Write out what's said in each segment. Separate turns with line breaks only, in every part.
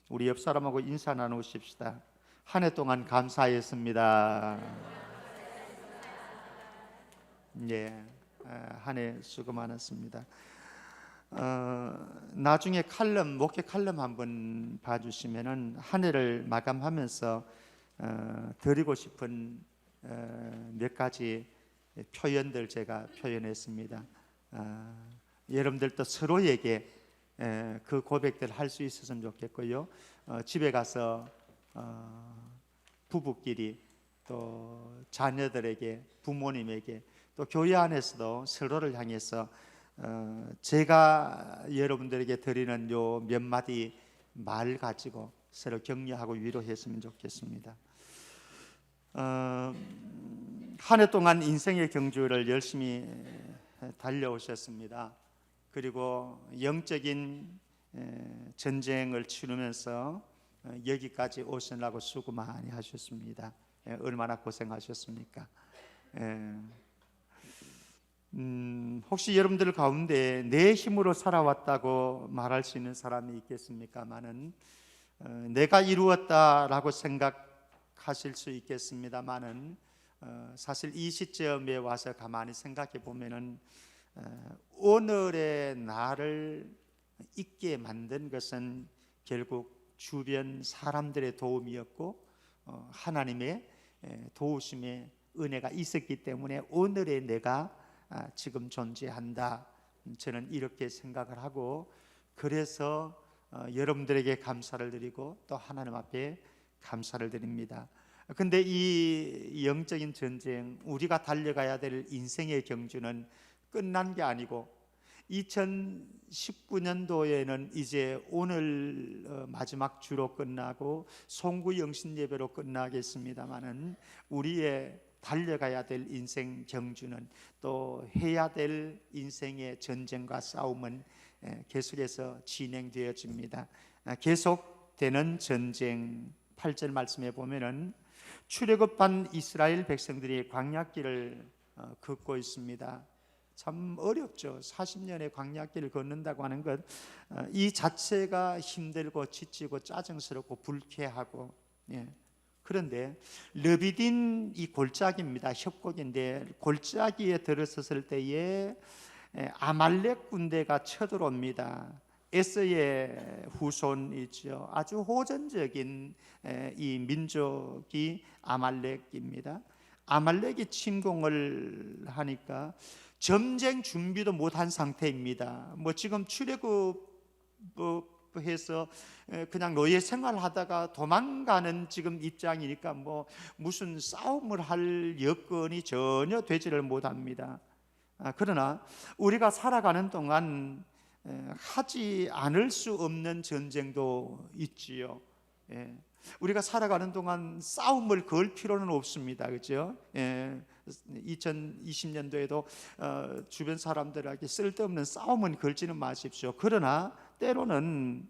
우리 옆 사람하고 인사 나누십시다. 한 해 동안 감사했습니다. 예, 한 해 수고 많았습니다. 나중에 칼럼, 목회 칼럼 한번 봐주시면은 한 해를 마감하면서 드리고 싶은 몇 가지 표현들 제가 표현했습니다. 여러분들도 서로에게 그 고백들 할 수 있었으면 좋겠고요. 집에 가서 부부끼리 또 자녀들에게, 부모님에게, 또 교회 안에서도 서로를 향해서 제가 여러분들에게 드리는 요 몇 마디 말 가지고 서로 격려하고 위로했으면 좋겠습니다. 한 해 동안 인생의 경주를 열심히 달려오셨습니다. 그리고 영적인 전쟁을 치르면서 여기까지 오시느라고 수고 많이 하셨습니다. 얼마나 고생하셨습니까? 혹시 여러분들 가운데 내 힘으로 살아왔다고 말할 수 있는 사람이 있겠습니까마는 내가 이루었다라고 생각하실 수 있겠습니다마는 사실 이 시점에 와서 가만히 생각해 보면은 오늘의 나를 있게 만든 것은 결국 주변 사람들의 도움이었고 하나님의 도우심의 은혜가 있었기 때문에 오늘의 내가 지금 존재한다. 저는 이렇게 생각을 하고, 그래서 여러분들에게 감사를 드리고 또 하나님 앞에 감사를 드립니다. 근데 이 영적인 전쟁, 우리가 달려가야 될 인생의 경주는 끝난 게 아니고 2019년도에는 이제 오늘 마지막 주로 끝나고 송구 영신 예배로 끝나겠습니다마는 우리의 달려가야 될 인생 경주는, 또 해야 될 인생의 전쟁과 싸움은 계속해서 진행되어집니다. 계속되는 전쟁, 8절 말씀에 보면은 출애굽한 이스라엘 백성들이 광야길을 걷고 있습니다. 참 어렵죠. 40년의 광야길을 걷는다고 하는 것, 이 자체가 힘들고 지치고 짜증스럽고 불쾌하고, 그런데 르비딘 이 골짜기입니다. 협곡인데 골짜기에 들어섰을 때에 아말렉 군대가 쳐들어옵니다. 에서의 후손이죠. 아주 호전적인 이 민족이 아말렉입니다. 아말렉이 침공을 하니까 전쟁 준비도 못한 상태입니다. 지금 출애굽해서 그냥 노예 생활하다가 도망가는 지금 입장이니까 무슨 싸움을 할 여건이 전혀 되지를 못합니다. 그러나 우리가 살아가는 동안 하지 않을 수 없는 전쟁도 있지요. 우리가 살아가는 동안 싸움을 걸 필요는 없습니다. 그렇죠? 2020년도에도 주변 사람들에게 쓸데없는 싸움은 걸지는 마십시오. 그러나 때로는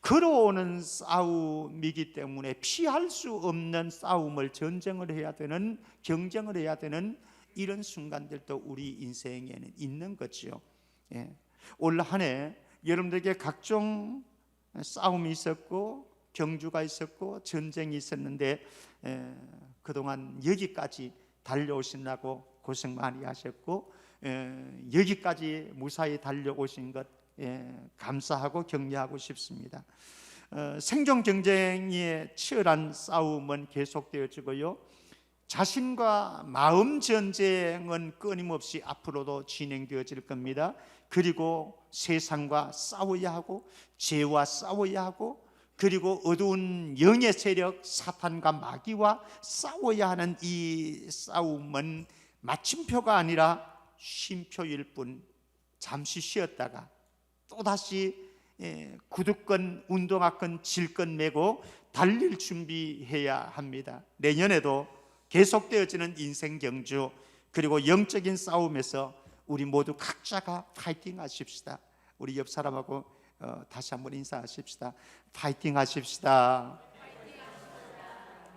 걸어오는 싸움이기 때문에 피할 수 없는 싸움을, 전쟁을 해야 되는, 경쟁을 해야 되는 이런 순간들도 우리 인생에는 있는 거죠. 올 한 해 여러분들에게 각종 싸움이 있었고 경주가 있었고 전쟁이 있었는데 그동안 여기까지 달려오시려고 고생 많이 하셨고 여기까지 무사히 달려오신 것 감사하고 격려하고 싶습니다. 생존 경쟁의 치열한 싸움은 계속되어지고요, 자신과 마음 전쟁은 끊임없이 앞으로도 진행되어질 겁니다. 그리고 세상과 싸워야 하고, 죄와 싸워야 하고, 그리고 어두운 영의 세력 사탄과 마귀와 싸워야 하는 이 싸움은 마침표가 아니라 쉼표일 뿐, 잠시 쉬었다가 또다시 구두권, 운동화권, 질권 메고 달릴 준비해야 합니다. 내년에도 계속되어지는 인생 경주, 그리고 영적인 싸움에서 우리 모두 각자가 파이팅 하십시다. 우리 옆 사람하고 다시 한번 인사하십시다. 파이팅 하십시다.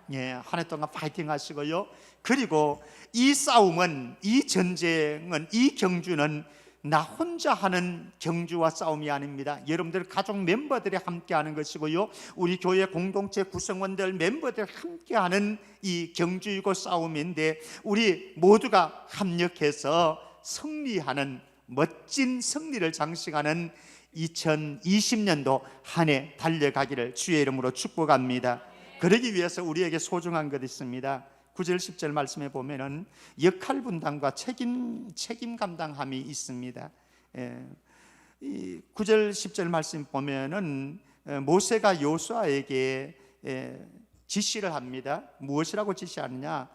한 해 동안 파이팅 하시고요, 그리고 이 싸움은, 이 전쟁은, 이 경주는 나 혼자 하는 경주와 싸움이 아닙니다. 여러분들 가족 멤버들이 함께 하는 것이고요, 우리 교회 공동체 구성원들 멤버들 함께 하는 이 경주이고 싸움인데, 우리 모두가 협력해서 승리하는, 멋진 승리를 장식하는 2020년도 한 해 달려가기를 주의 이름으로 축복합니다. 그러기 위해서 우리에게 소중한 것이 있습니다. 9절 10절 말씀에 보면은 역할 분담과 책임 감당함이 있습니다. 이 9절 10절 말씀 보면은 모세가 요수아에게 지시를 합니다. 무엇이라고 지시하느냐?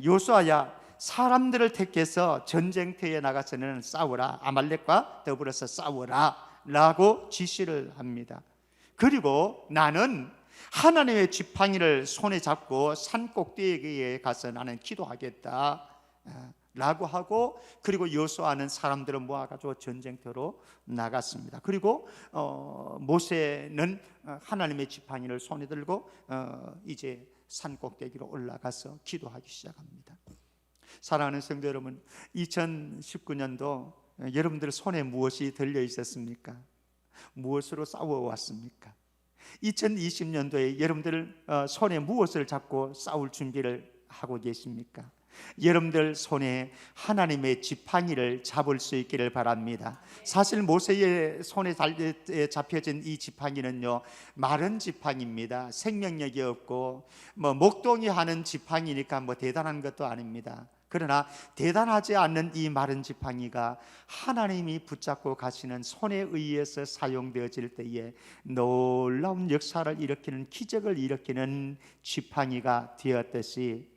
요수아야, 사람들을 택해서 전쟁터에 나가서는 싸우라, 아말렉과 더불어서 싸우라 라고 지시를 합니다. 그리고 나는 하나님의 지팡이를 손에 잡고 산 꼭대기에 가서 나는 기도하겠다 라고 하고, 그리고 여호수아는 사람들을 모아가지고 전쟁터로 나갔습니다. 그리고 모세는 하나님의 지팡이를 손에 들고 이제 산 꼭대기로 올라가서 기도하기 시작합니다. 사랑하는 성도 여러분, 2019년도 여러분들 손에 무엇이 들려 있었습니까? 무엇으로 싸워왔습니까? 2020년도에 여러분들 손에 무엇을 잡고 싸울 준비를 하고 계십니까? 여러분들 손에 하나님의 지팡이를 잡을 수 있기를 바랍니다. 사실 모세의 손에 잡혀진 이 지팡이는요, 마른 지팡이입니다. 생명력이 없고 목동이 하는 지팡이니까 대단한 것도 아닙니다. 그러나 대단하지 않는 이 마른 지팡이가 하나님이 붙잡고 가시는 손에 의해서 사용되어질 때에 놀라운 역사를 일으키는, 기적을 일으키는 지팡이가 되었듯이,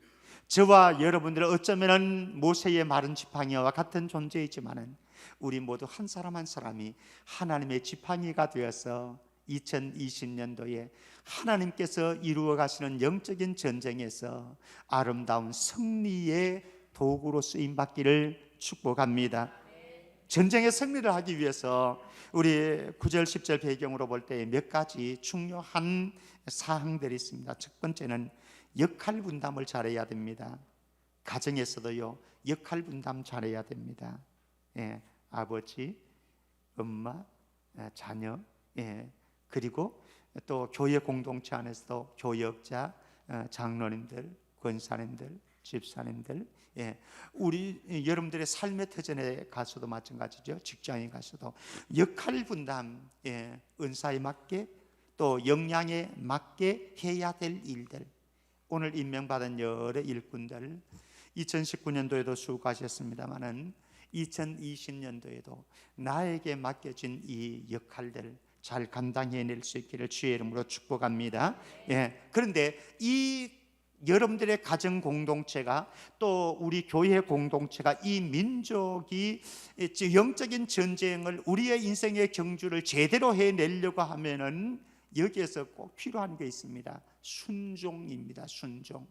저와 여러분들은 어쩌면 모세의 마른 지팡이와 같은 존재이지만 우리 모두 한 사람 한 사람이 하나님의 지팡이가 되어서 2020년도에 하나님께서 이루어 가시는 영적인 전쟁에서 아름다운 승리의 도구로 쓰임 받기를 축복합니다. 전쟁의 승리를 하기 위해서 우리 9절 10절 배경으로 볼 때 몇 가지 중요한 사항들이 있습니다. 첫 번째는 역할 분담을 잘해야 됩니다. 가정에서도요, 역할 분담 잘해야 됩니다. 아버지, 엄마, 자녀, 그리고 또 교회 공동체 안에서도 교역자, 장로님들, 권사님들, 집사님들, 우리 여러분들의 삶의 터전에 가서도 마찬가지죠. 직장에 가서도 역할 분담, 은사에 맞게 또 역량에 맞게 해야 될 일들, 오늘 임명받은 여러 일꾼들 2019년도에도 수고하셨습니다마는 2020년도에도 나에게 맡겨진 이 역할들 잘 감당해낼 수 있기를 주의 이름으로 축복합니다. 그런데 이 여러분들의 가정 공동체가, 또 우리 교회 공동체가, 이 민족이 영적인 전쟁을, 우리의 인생의 경주를 제대로 해내려고 하면은 여기에서 꼭 필요한 게 있습니다. 순종입니다. 순종.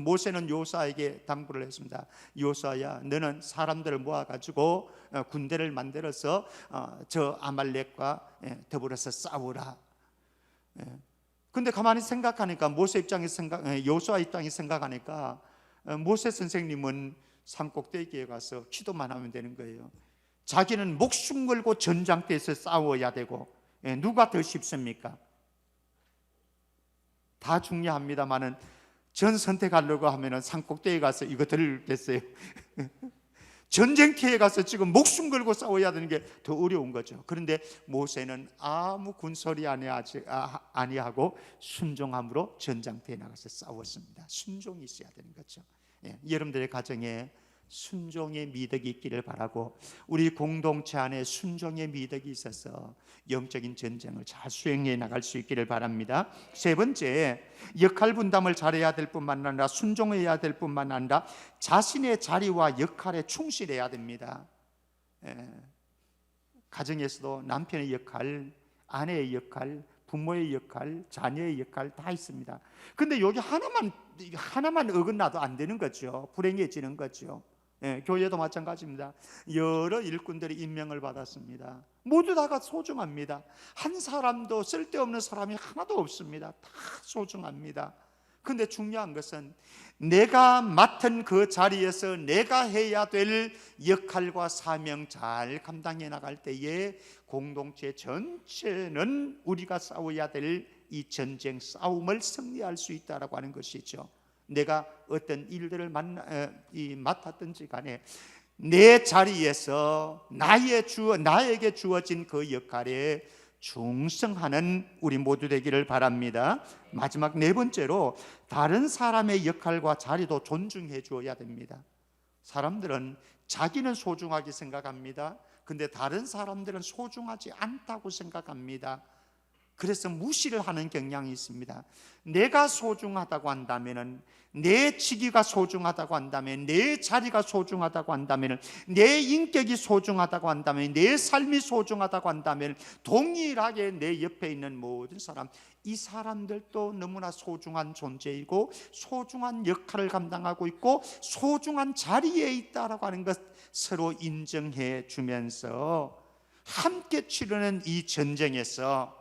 모세는 요수아에게 당부를 했습니다. 요수아야, 너는 사람들을 모아가지고 군대를 만들어서 저 아말렉과 더불어서 싸우라. 근데 가만히 생각하니까, 모세 입장에서 요수아 입장에서 생각하니까 모세 선생님은 산꼭대기에 가서 기도만 하면 되는 거예요. 자기는 목숨 걸고 전장터에서 싸워야 되고, 누가 더 쉽습니까? 다 중요합니다만은 전 선택하려고 하면은 산꼭대기에 가서 이거 들겠어요? 전쟁터에 가서 지금 목숨 걸고 싸워야 되는 게 더 어려운 거죠. 그런데 모세는 아무 군소리 아니하고 순종함으로 전장터에 나가서 싸웠습니다. 순종이 있어야 되는 거죠. 여러분들의 가정에 순종의 미덕이 있기를 바라고, 우리 공동체 안에 순종의 미덕이 있어서 영적인 전쟁을 잘 수행해 나갈 수 있기를 바랍니다. 세 번째, 역할 분담을 잘해야 될 뿐만 아니라 순종해야 될 뿐만 아니라 자신의 자리와 역할에 충실해야 됩니다. 가정에서도 남편의 역할, 아내의 역할, 부모의 역할, 자녀의 역할 다 있습니다. 근데 여기 하나만 어긋나도 안 되는 거죠. 불행해지는 거죠. 교회도 마찬가지입니다. 여러 일꾼들이 임명을 받았습니다. 모두 다가 소중합니다. 한 사람도 쓸데없는 사람이 하나도 없습니다. 다 소중합니다. 근데 중요한 것은 내가 맡은 그 자리에서 내가 해야 될 역할과 사명 잘 감당해 나갈 때에 공동체 전체는 우리가 싸워야 될 이 전쟁 싸움을 승리할 수 있다라고 하는 것이죠. 내가 어떤 일들을 맡았든지 간에 내 자리에서 나에게 주어진 그 역할에 충성하는 우리 모두 되기를 바랍니다. 마지막 네 번째로 다른 사람의 역할과 자리도 존중해 주어야 됩니다. 사람들은 자기는 소중하게 생각합니다. 근데 다른 사람들은 소중하지 않다고 생각합니다. 그래서 무시를 하는 경향이 있습니다. 내가 소중하다고 한다면, 내 직위가 소중하다고 한다면, 내 자리가 소중하다고 한다면, 내 인격이 소중하다고 한다면, 내 삶이 소중하다고 한다면 동일하게 내 옆에 있는 모든 사람, 이 사람들도 너무나 소중한 존재이고 소중한 역할을 감당하고 있고 소중한 자리에 있다라고 하는 것 서로 인정해 주면서 함께 치르는 이 전쟁에서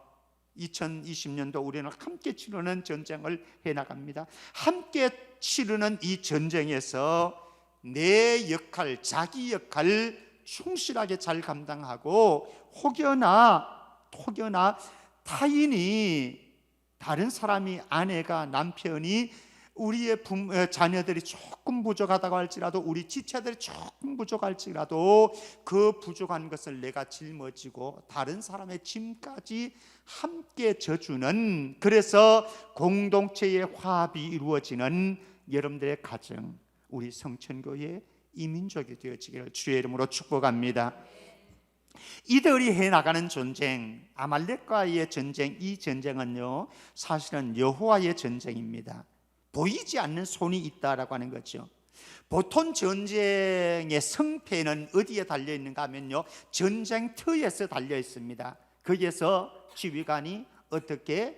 2020년도 우리는 함께 치르는 전쟁을 해나갑니다. 함께 치르는 이 전쟁에서 내 역할, 자기 역할 충실하게 잘 감당하고 혹여나 타인이, 다른 사람이, 아내가, 남편이, 우리의 자녀들이 조금 부족하다고 할지라도, 우리 지체들이 조금 부족할지라도 그 부족한 것을 내가 짊어지고 다른 사람의 짐까지 함께 져주는, 그래서 공동체의 화합이 이루어지는 여러분들의 가정, 우리 성천교회 이민족이 되어지기를 주의 이름으로 축복합니다. 이들이 해나가는 전쟁, 아말렉과의 전쟁, 이 전쟁은요 사실은 여호와의 전쟁입니다. 보이지 않는 손이 있다라고 하는 거죠. 보통 전쟁의 승패는 어디에 달려 있는가 하면요 전쟁터에서 달려 있습니다. 거기에서 지휘관이 어떻게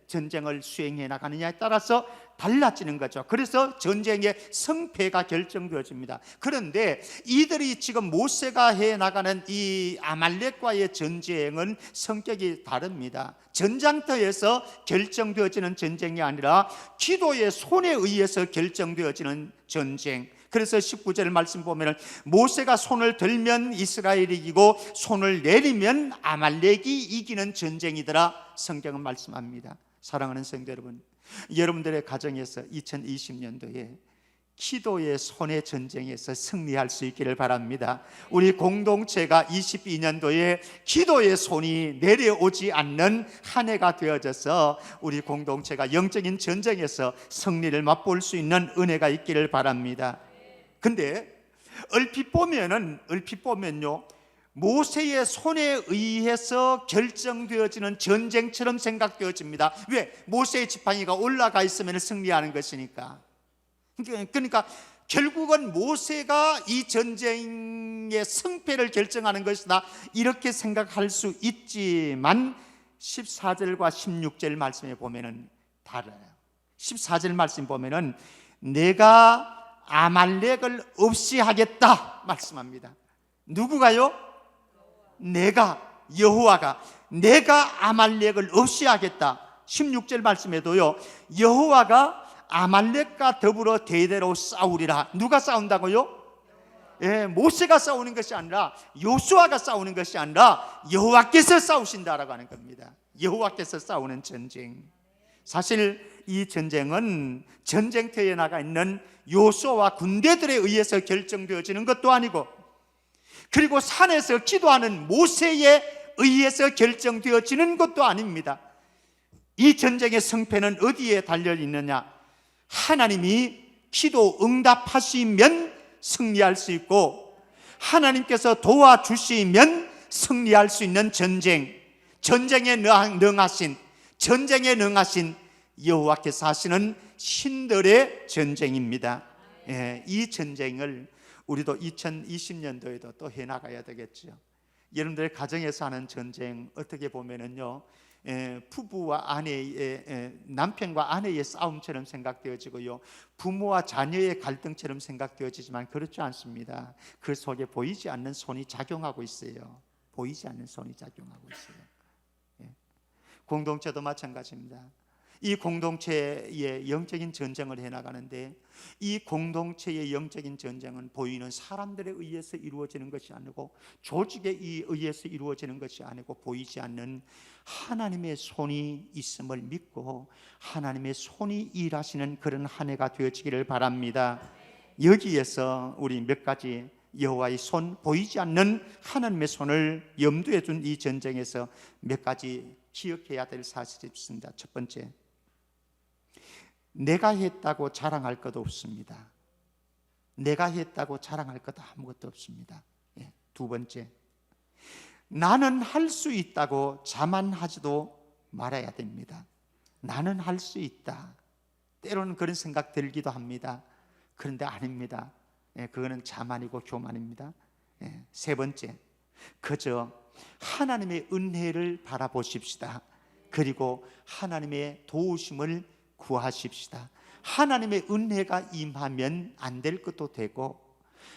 전쟁을 수행해 나가느냐에 따라서 달라지는 거죠. 그래서 전쟁의 승패가 결정되어집니다. 그런데 이들이 지금 모세가 해 나가는 이 아말렉과의 전쟁은 성격이 다릅니다. 전장터에서 결정되어지는 전쟁이 아니라 기도의 손에 의해서 결정되어지는 전쟁. 그래서 19절 말씀 보면 모세가 손을 들면 이스라엘이 이기고 손을 내리면 아말렉이 이기는 전쟁이더라 성경은 말씀합니다. 사랑하는 성도 여러분, 여러분들의 가정에서 2020년도에 기도의 손의 전쟁에서 승리할 수 있기를 바랍니다. 우리 공동체가 22년도에 기도의 손이 내려오지 않는 한 해가 되어져서 우리 공동체가 영적인 전쟁에서 승리를 맛볼 수 있는 은혜가 있기를 바랍니다. 근데 얼핏 보면요 모세의 손에 의해서 결정되어지는 전쟁처럼 생각되어집니다. 왜? 모세의 지팡이가 올라가 있으면 승리하는 것이니까. 그러니까 결국은 모세가 이 전쟁의 승패를 결정하는 것이다 이렇게 생각할 수 있지만 14절과 16절 말씀에 보면은 달라요. 14절 말씀 보면은 내가 아말렉을 없이 하겠다 말씀합니다. 누구가요? 여호와가 내가 아말렉을 없이 하겠다. 16절 말씀에도요 여호와가 아말렉과 더불어 대대로 싸우리라. 누가 싸운다고요? 모세가 싸우는 것이 아니라 요수아가 싸우는 것이 아니라 여호와께서 싸우신다라고 하는 겁니다. 여호와께서 싸우는 전쟁. 사실 이 전쟁은 전쟁터에 나가 있는 요수아와 군대들에 의해서 결정되어지는 것도 아니고, 그리고 산에서 기도하는 모세에 의해서 결정되어지는 것도 아닙니다. 이 전쟁의 승패는 어디에 달려 있느냐? 하나님이 기도 응답하시면 승리할 수 있고 하나님께서 도와주시면 승리할 수 있는 전쟁, 전쟁에 능하신 여호와께서 하시는 신들의 전쟁입니다. 이 전쟁을 우리도 2020년도에도 또 해나가야 되겠죠. 여러분들의 가정에서 하는 전쟁 어떻게 보면은요 부부와 아내의 남편과 아내의 싸움처럼 생각되어지고요 부모와 자녀의 갈등처럼 생각되어지지만 그렇지 않습니다. 그 속에 보이지 않는 손이 작용하고 있어요. 보이지 않는 손이 작용하고 있어요. 공동체도 마찬가지입니다. 이 공동체의 영적인 전쟁을 해나가는데, 이 공동체의 영적인 전쟁은 보이는 사람들에 의해서 이루어지는 것이 아니고, 조직에 의해서 이루어지는 것이 아니고, 보이지 않는 하나님의 손이 있음을 믿고 하나님의 손이 일하시는 그런 한 해가 되어지기를 바랍니다. 여기에서 우리 몇 가지 여호와의 손, 보이지 않는 하나님의 손을 염두에 둔 이 전쟁에서 몇 가지 기억해야 될 사실이 있습니다. 첫 번째, 내가 했다고 자랑할 것도 없습니다. 내가 했다고 자랑할 것도 아무것도 없습니다. 두 번째, 나는 할 수 있다고 자만하지도 말아야 됩니다. 나는 할 수 있다. 때로는 그런 생각 들기도 합니다. 그런데 아닙니다. 그거는 자만이고 교만입니다. 세 번째, 그저 하나님의 은혜를 바라보십시다. 그리고 하나님의 도우심을 구하십시다. 하나님의 은혜가 임하면 안 될 것도 되고,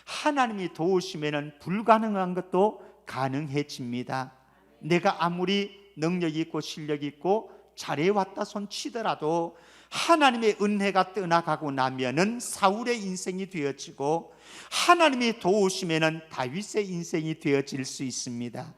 하나님이 도우시면 불가능한 것도 가능해집니다. 내가 아무리 능력이 있고 실력이 있고 잘해왔다 손 치더라도 하나님의 은혜가 떠나가고 나면은 사울의 인생이 되어지고, 하나님이 도우시면은 다윗의 인생이 되어질 수 있습니다.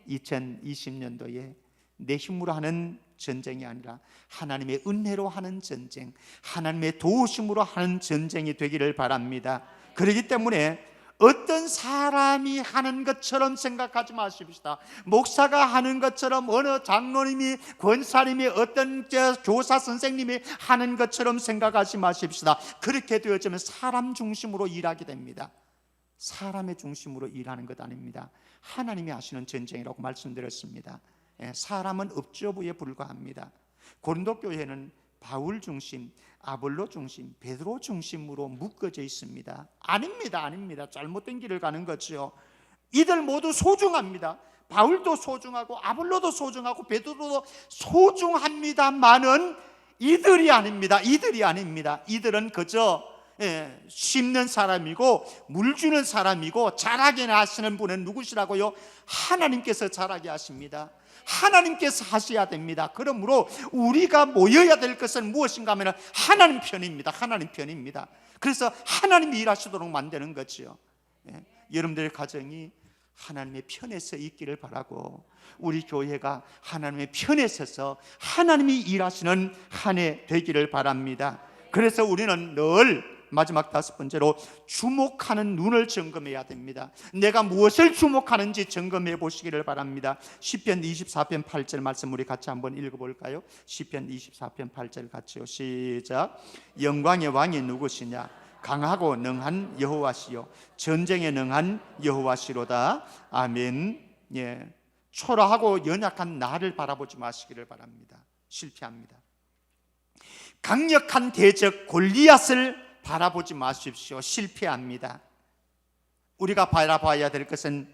2020년도에 내 힘으로 하는 전쟁이 아니라 하나님의 은혜로 하는 전쟁, 하나님의 도우심으로 하는 전쟁이 되기를 바랍니다. 그렇기 때문에 어떤 사람이 하는 것처럼 생각하지 마십시다. 목사가 하는 것처럼, 어느 장로님이, 권사님이, 어떤 교사 선생님이 하는 것처럼 생각하지 마십시다. 그렇게 되어지면 사람 중심으로 일하게 됩니다. 사람의 중심으로 일하는 것 아닙니다. 하나님이 하시는 전쟁이라고 말씀드렸습니다. 사람은 업주부에 불과합니다. 고린도 교회는 바울 중심, 아볼로 중심, 베드로 중심으로 묶어져 있습니다. 아닙니다. 잘못된 길을 가는 거죠. 이들 모두 소중합니다. 바울도 소중하고 아볼로도 소중하고 베드로도 소중합니다만은 이들이 아닙니다. 이들은 그저 심는 사람이고 물 주는 사람이고, 자라게 하시는 분은 누구시라고요? 하나님께서 자라게 하십니다. 하나님께서 하셔야 됩니다. 그러므로 우리가 모여야 될 것은 무엇인가 하면 하나님 편입니다. 그래서 하나님이 일하시도록 만드는 거죠. 여러분들의 가정이 하나님의 편에 서 있기를 바라고, 우리 교회가 하나님의 편에 서서 하나님이 일하시는 한 해 되기를 바랍니다. 그래서 우리는 늘 마지막 다섯 번째로 주목하는 눈을 점검해야 됩니다. 내가 무엇을 주목하는지 점검해 보시기를 바랍니다. 시편 24편 8절 말씀 우리 같이 한번 읽어볼까요? 시편 24편 8절 같이요. 시작. 영광의 왕이 누구시냐? 강하고 능한 여호와시요 전쟁에 능한 여호와시로다. 아멘. 초라하고 연약한 나를 바라보지 마시기를 바랍니다. 실패합니다. 강력한 대적 골리앗을 바라보지 마십시오. 실패합니다. 우리가 바라봐야 될 것은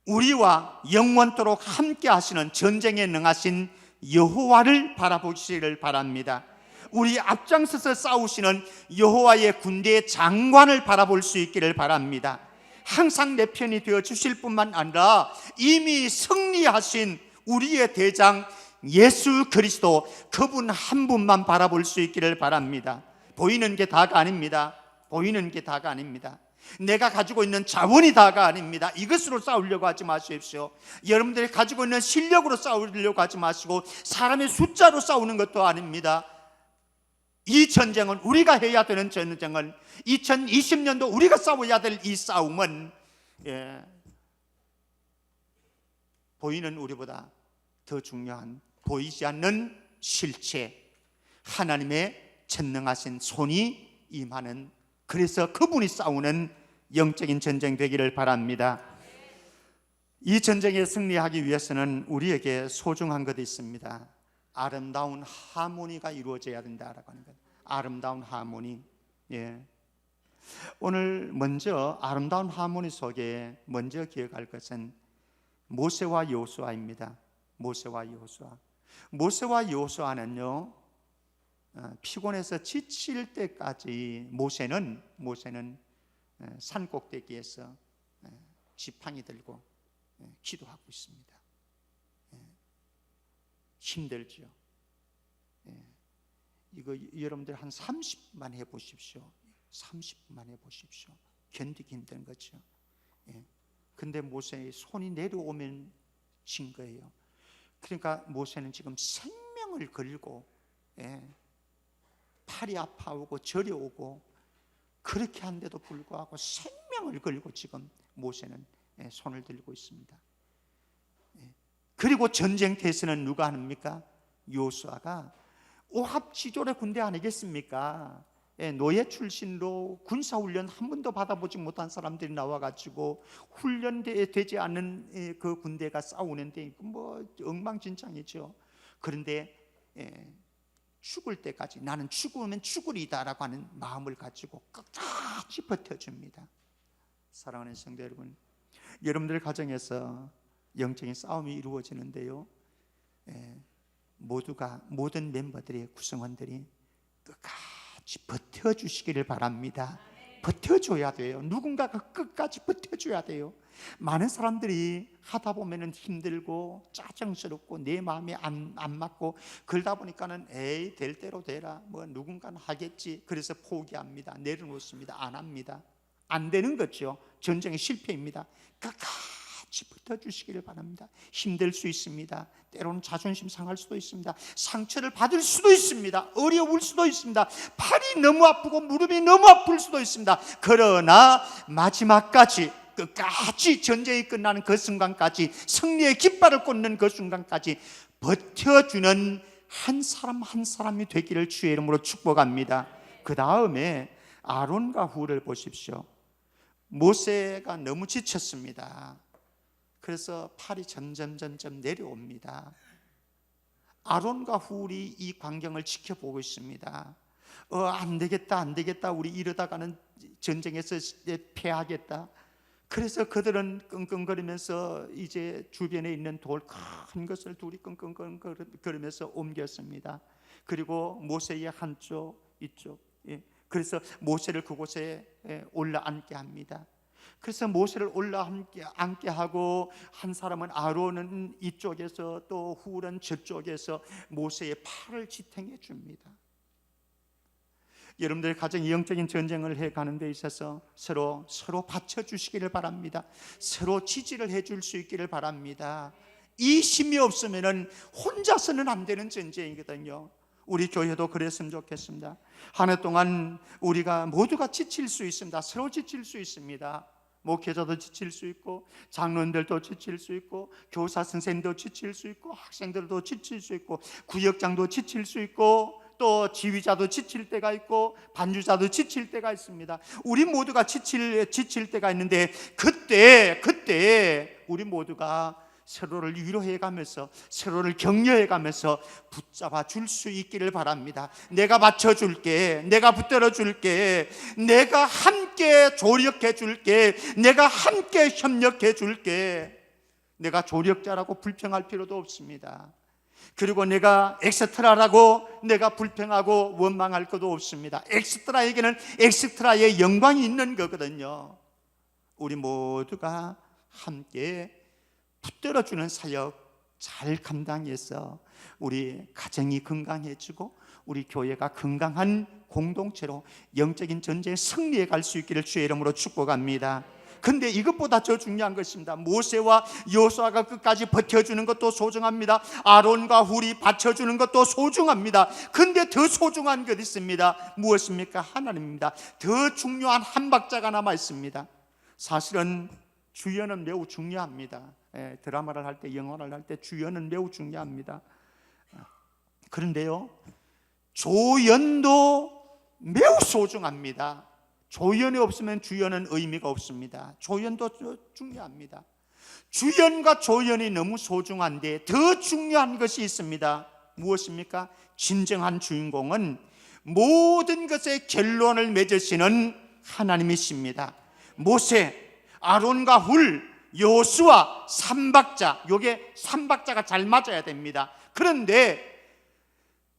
우리와 영원토록 함께 하시는, 전쟁에 능하신 여호와를 바라보시기를 바랍니다. 우리 앞장서서 싸우시는 여호와의 군대의 장관을 바라볼 수 있기를 바랍니다. 항상 내 편이 되어 주실 뿐만 아니라 이미 승리하신 우리의 대장 예수 그리스도, 그분 한 분만 바라볼 수 있기를 바랍니다. 보이는 게 다가 아닙니다. 내가 가지고 있는 자원이 다가 아닙니다. 이것으로 싸우려고 하지 마십시오. 여러분들이 가지고 있는 실력으로 싸우려고 하지 마시고, 사람의 숫자로 싸우는 것도 아닙니다. 이 전쟁은, 우리가 해야 되는 전쟁은, 2020년도 우리가 싸워야 될 이 싸움은 보이는 우리보다 더 중요한, 보이지 않는 실체, 하나님의 전능하신 손이 임하는, 그래서 그분이 싸우는 영적인 전쟁 되기를 바랍니다. 이 전쟁에 승리하기 위해서는 우리에게 소중한 것이 있습니다. 아름다운 하모니가 이루어져야 된다라고 하는 것. 아름다운 하모니. 오늘 먼저 아름다운 하모니 속에 먼저 기억할 것은 모세와 여호수아입니다. 모세와 여호수아는요, 피곤해서 지칠 때까지 모세는 산 꼭대기에서 지팡이 들고 기도하고 있습니다. 힘들죠. 이거 여러분들 한 30분 해보십시오. 30분만 해보십시오. 견디기 힘든 거죠. 예. 근데 모세의 손이 내려오면 진 거예요. 그러니까 모세는 지금 생명을 걸고, 예, 팔이 아파오고 저려오고 그렇게 한데도 불구하고 생명을 걸고 지금 모세는, 예, 손을 들고 있습니다. 예. 그리고 전쟁터에서는 누가 합니까? 여호수아가 오합지졸의 군대 아니겠습니까? 예, 노예 출신으로 군사훈련 한 번도 받아보지 못한 사람들이 나와가지고 훈련되지 않은 그 군대가 싸우는데 뭐 엉망진창이죠. 그런데 죽을 때까지 나는 죽으면 죽으리다라고 하는 마음을 가지고 끝까지 버텨줍니다. 사랑하는 성도 여러분, 여러분들 가정에서 영적인 싸움이 이루어지는데요, 모든 멤버들의 구성원들이 끝까지 버텨주시기를 바랍니다. 버텨줘야 돼요. 누군가가 끝까지 버텨줘야 돼요. 많은 사람들이 하다 보면은 힘들고 짜증스럽고 내 마음에 안 맞고 그러다 보니까는 에이 될 대로 되라, 뭐 누군가는 하겠지, 그래서 포기합니다. 내려놓습니다. 안 합니다. 안 되는 거죠. 전쟁의 실패입니다. 끝까지 버텨주시기를 바랍니다. 힘들 수 있습니다. 때로는 자존심 상할 수도 있습니다. 상처를 받을 수도 있습니다. 어려울 수도 있습니다. 팔이 너무 아프고 무릎이 너무 아플 수도 있습니다. 그러나 마지막까지, 끝까지, 전쟁이 끝나는 그 순간까지, 승리의 깃발을 꽂는 그 순간까지 버텨주는 한 사람 한 사람이 되기를 주의 이름으로 축복합니다. 그 다음에 아론과 훌을 보십시오. 모세가 너무 지쳤습니다. 그래서 팔이 점점 내려옵니다. 아론과 훌이 이 광경을 지켜보고 있습니다. 안 되겠다, 우리 이러다가는 전쟁에서 패하겠다. 그래서 그들은 끙끙거리면서 이제 주변에 있는 돌 큰 것을 둘이 끙끙거리면서 옮겼습니다. 그리고 모세의 한쪽, 이쪽, 그래서 모세를 그곳에 올라앉게 합니다. 그래서 모세를 올라앉게 하고, 한 사람은 아론은 이쪽에서 또 훌은 저쪽에서 모세의 팔을 지탱해 줍니다. 여러분들 가정의 영적인 전쟁을 해가는 데 있어서 서로 받쳐주시기를 바랍니다. 서로 지지를 해줄 수 있기를 바랍니다. 이 힘이 없으면 혼자서는 안 되는 전쟁이거든요. 우리 교회도 그랬으면 좋겠습니다. 한 해 동안 우리가 모두가 지칠 수 있습니다. 서로 지칠 수 있습니다. 목회자도 지칠 수 있고, 장로님들도 지칠 수 있고, 교사 선생님도 지칠 수 있고, 학생들도 지칠 수 있고, 구역장도 지칠 수 있고, 또 지휘자도 지칠 때가 있고, 반주자도 지칠 때가 있습니다. 우리 모두가 지칠 때가 있는데, 그때 우리 모두가 서로를 위로해가면서, 서로를 격려해가면서 붙잡아 줄 수 있기를 바랍니다. 내가 받쳐줄게, 내가 붙들어줄게, 내가 함께 조력해줄게, 내가 함께 협력해줄게. 내가 조력자라고 불평할 필요도 없습니다. 그리고 내가 엑스트라라고 내가 불평하고 원망할 것도 없습니다. 엑스트라에게는 엑스트라의 영광이 있는 거거든요. 우리 모두가 함께 붙들어주는 사역 잘 감당해서 우리 가정이 건강해지고 우리 교회가 건강한 공동체로 영적인 전쟁에 승리해 갈 수 있기를 주의 이름으로 축복합니다. 근데 이것보다 더 중요한 것입니다. 모세와 여호수아가 끝까지 버텨주는 것도 소중합니다. 아론과 훌이 받쳐주는 것도 소중합니다. 근데 더 소중한 것 있습니다. 무엇입니까? 하나님입니다. 더 중요한 한 박자가 남아 있습니다. 사실은 주연은 매우 중요합니다. 드라마를 할 때, 영화를 할 때 주연은 매우 중요합니다. 그런데요, 조연도 매우 소중합니다. 조연이 없으면 주연은 의미가 없습니다. 조연도 중요합니다. 주연과 조연이 너무 소중한데 더 중요한 것이 있습니다. 무엇입니까? 진정한 주인공은 모든 것의 결론을 맺으시는 하나님이십니다. 모세, 아론과 훌, 여호수아, 삼박자, 요게 삼박자가 잘 맞아야 됩니다. 그런데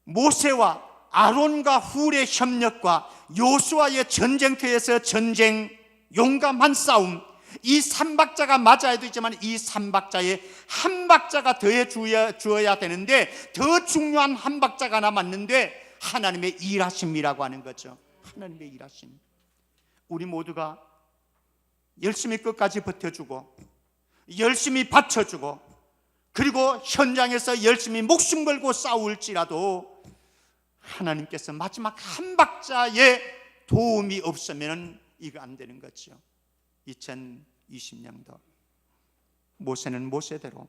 모세와 아론과 훌의 협력과 여호수아의 전쟁터에서 전쟁, 용감한 싸움, 이 삼박자가 맞아야 되지만 이 삼박자에 한 박자가 더해 주어야 되는데 더 중요한 한 박자가 남았는데 하나님의 일하심이라고 하는 거죠. 하나님의 일하심. 우리 모두가 열심히 끝까지 버텨주고 열심히 바쳐주고 그리고 현장에서 열심히 목숨 걸고 싸울지라도 하나님께서 마지막 한 박자의 도움이 없으면 이거 안 되는 거죠. 2020년도 모세는 모세대로,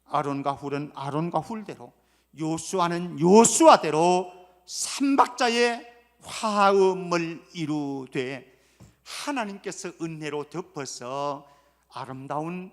아론과 훌은 아론과 훌대로, 요수아는 요수아대로 삼박자의 화음을 이루되 하나님께서 은혜로 덮어서 아름다운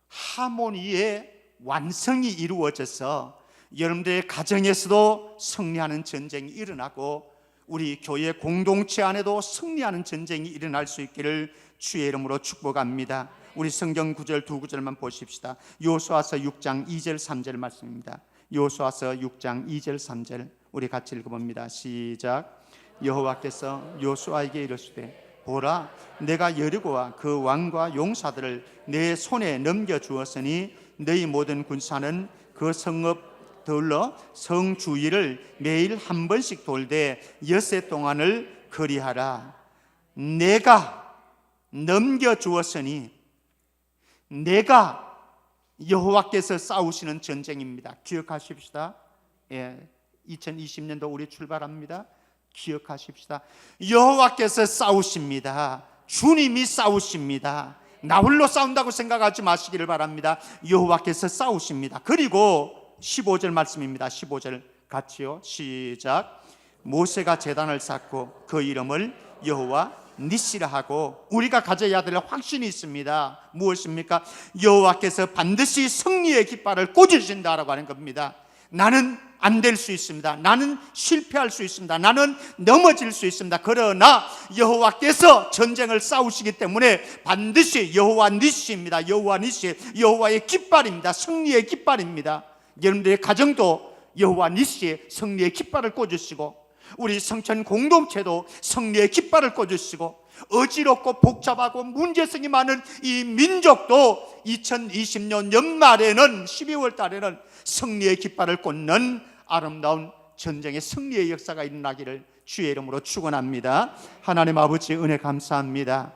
하모니의 완성이 이루어져서 여러분들의 가정에서도 승리하는 전쟁이 일어나고 우리 교회 공동체 안에도 승리하는 전쟁이 일어날 수 있기를 주의 이름으로 축복합니다. 우리 성경 구절 두 구절만 보십시다. 요수아서 6장 2절 3절 말씀입니다. 요수아서 6장 2절 3절 우리 같이 읽어봅니다. 시작. 여호와께서 요수아에게 이르시되 보라, 내가 여리고와 그 왕과 용사들을 내 손에 넘겨주었으니 너희 모든 군사는 그 성읍 들러 성 주위를 매일 한 번씩 돌되 엿새 동안을 거리하라. 내가 넘겨주었으니, 내가 여호와께서 싸우시는 전쟁입니다. 기억하십시다. 2020년도 우리 출발합니다. 기억하십시다. 여호와께서 싸우십니다. 주님이 싸우십니다. 나 홀로 싸운다고 생각하지 마시기를 바랍니다. 여호와께서 싸우십니다. 그리고 15절 말씀입니다. 15절 같이요. 시작. 모세가 제단을 쌓고 그 이름을 여호와 니시라 하고, 우리가 가져야 될 확신이 있습니다. 무엇입니까? 여호와께서 반드시 승리의 깃발을 꽂으신다라고 하는 겁니다. 나는 안 될 수 있습니다. 나는 실패할 수 있습니다. 나는 넘어질 수 있습니다. 그러나 여호와께서 전쟁을 싸우시기 때문에 반드시 여호와 니시입니다. 여호와 니시, 여호와의 깃발입니다. 승리의 깃발입니다. 여러분들의 가정도 여호와 니시의 승리의 깃발을 꽂으시고, 우리 성천 공동체도 승리의 깃발을 꽂으시고, 어지럽고 복잡하고 문제성이 많은 이 민족도 2020년 연말에는 12월 달에는 승리의 깃발을 꽂는 아름다운 전쟁의 승리의 역사가 일어나기를 주의 이름으로 축원합니다. 하나님 아버지 은혜 감사합니다.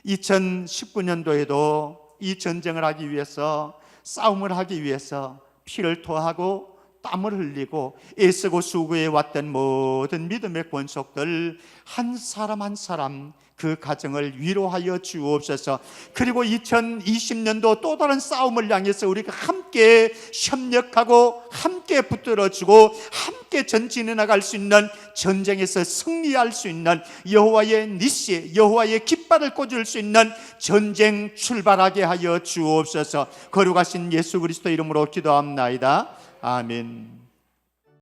2019년도에도 이 전쟁을 하기 위해서, 싸움을 하기 위해서 피를 토하고 땀을 흘리고 애쓰고 수고해 왔던 모든 믿음의 권속들 한 사람 한 사람 그 가정을 위로하여 주옵소서. 그리고 2020년도 또 다른 싸움을 향해서 우리가 함께 협력하고 함께 붙들어주고 함께 전진해 나갈 수 있는, 전쟁에서 승리할 수 있는 여호와의 니시, 여호와의 깃발을 꽂을 수 있는 전쟁 출발하게 하여 주옵소서. 거룩하신 예수 그리스도 이름으로 기도합나이다. 아멘.